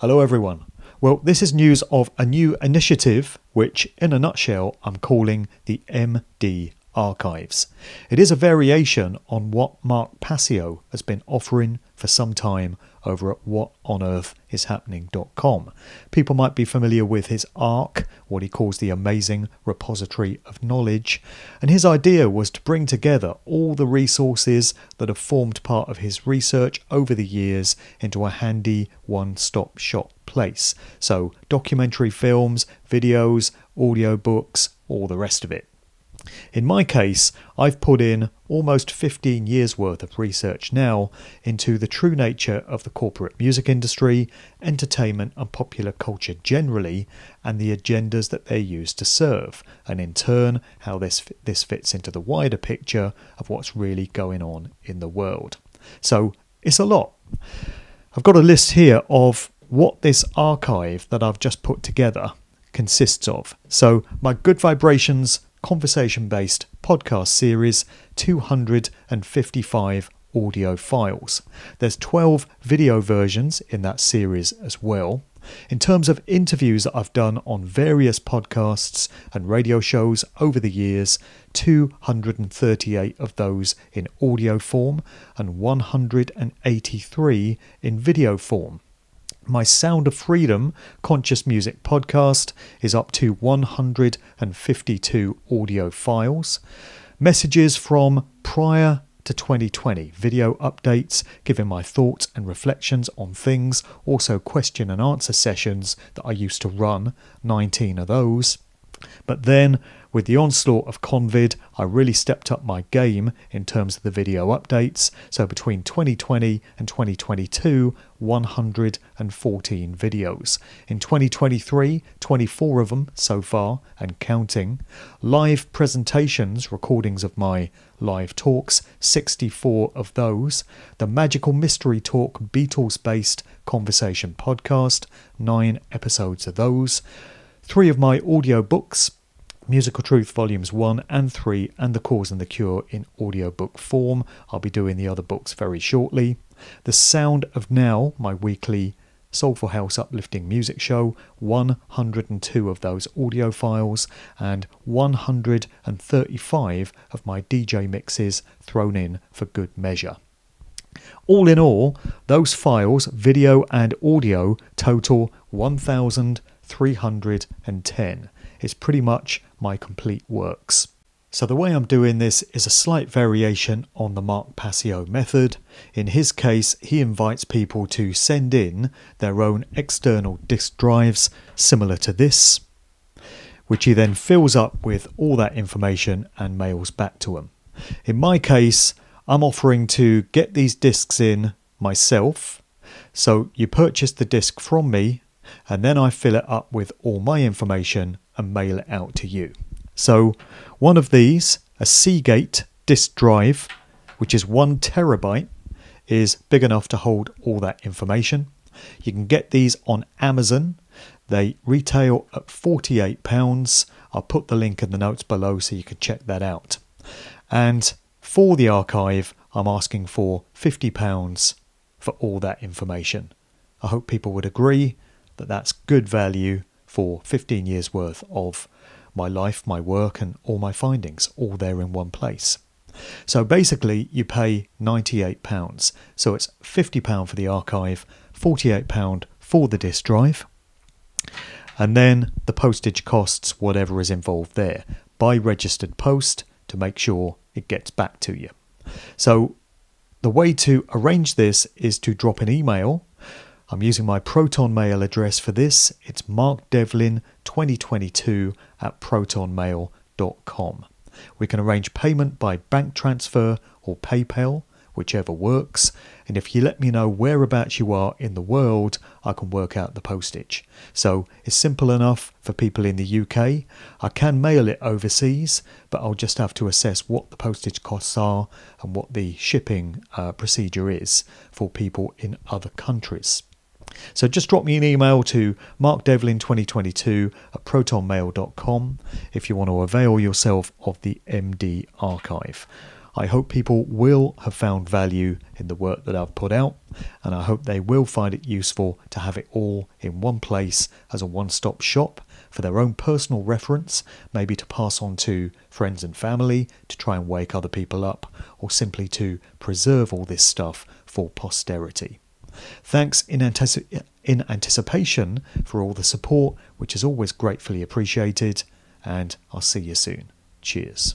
Hello everyone. Well, this is news of a new initiative which, in a nutshell, I'm calling the MD Archives. It is a variation on what Mark Passio has been offering for some time over at whatonearthishappening.com. People might be familiar with his ARC, what he calls the Amazing Repository of Knowledge, and his idea was to bring together all the resources that have formed part of his research over the years into a handy one-stop shop place. So documentary films, videos, audiobooks, all the rest of it. In my case, I've put in almost 15 years worth of research now into the true nature of the corporate music industry, entertainment and popular culture generally, and the agendas that they're used to serve, and in turn how this fits into the wider picture of what's really going on in the world. So it's a lot. I've got a list here of what this archive that I've just put together consists of. So my Good Vibrations conversation-based podcast series, 255 audio files. There's 12 video versions in that series as well. In terms of interviews that I've done on various podcasts and radio shows over the years, 238 of those in audio form and 183 in video form. My Sound of Freedom Conscious Music podcast is up to 152 audio files. Messages from prior to 2020, video updates, giving my thoughts and reflections on things, also question and answer sessions that I used to run, 19 of those. But then, with the onslaught of COVID, I really stepped up my game in terms of the video updates. So between 2020 and 2022, 114 videos. In 2023, 24 of them so far and counting. Live presentations, recordings of my live talks, 64 of those. The Magical Mystery Talk Beatles-based conversation podcast, 9 episodes of those. 3 of my audio books, Musical Truth Volumes 1 and 3 and The Cause and the Cure in audiobook form. I'll be doing the other books very shortly. The Sound of Now, my weekly Soulful House uplifting music show, 102 of those audio files and 135 of my DJ mixes thrown in for good measure. All in all, those files, video and audio, total 1,310. It's pretty much my complete works. So the way I'm doing this is a slight variation on the Mark Passio method. In his case, he invites people to send in their own external disk drives similar to this, which he then fills up with all that information and mails back to them. In my case, I'm offering to get these disks in myself. So you purchase the disk from me and then I fill it up with all my information and mail it out to you. So one of these, a Seagate disk drive, which is 1 terabyte, is big enough to hold all that information. You can get these on Amazon. They retail at £48. I'll put the link in the notes below so you can check that out. And for the archive, I'm asking for £50 for all that information. I hope people would agree that that's good value for 15 years worth of my life, my work and all my findings, all there in one place. So basically you pay £98. So it's £50 for the archive, £48 for the disk drive, and then the postage costs, whatever is involved there, by registered post to make sure it gets back to you. So the way to arrange this is to drop an email. I'm using my Proton Mail address for this. It's markdevlin2022@protonmail.com. We can arrange payment by bank transfer or PayPal, whichever works. And if you let me know whereabouts you are in the world, I can work out the postage. So it's simple enough for people in the UK. I can mail it overseas, but I'll just have to assess what the postage costs are and what the shipping procedure is for people in other countries. So just drop me an email to markdevlin2022@protonmail.com if you want to avail yourself of the MD archive. I hope people will have found value in the work that I've put out, and I hope they will find it useful to have it all in one place as a one-stop shop for their own personal reference, maybe to pass on to friends and family, to try and wake other people up, or simply to preserve all this stuff for posterity. Thanks in anticipation for all the support, which is always gratefully appreciated, and I'll see you soon. Cheers.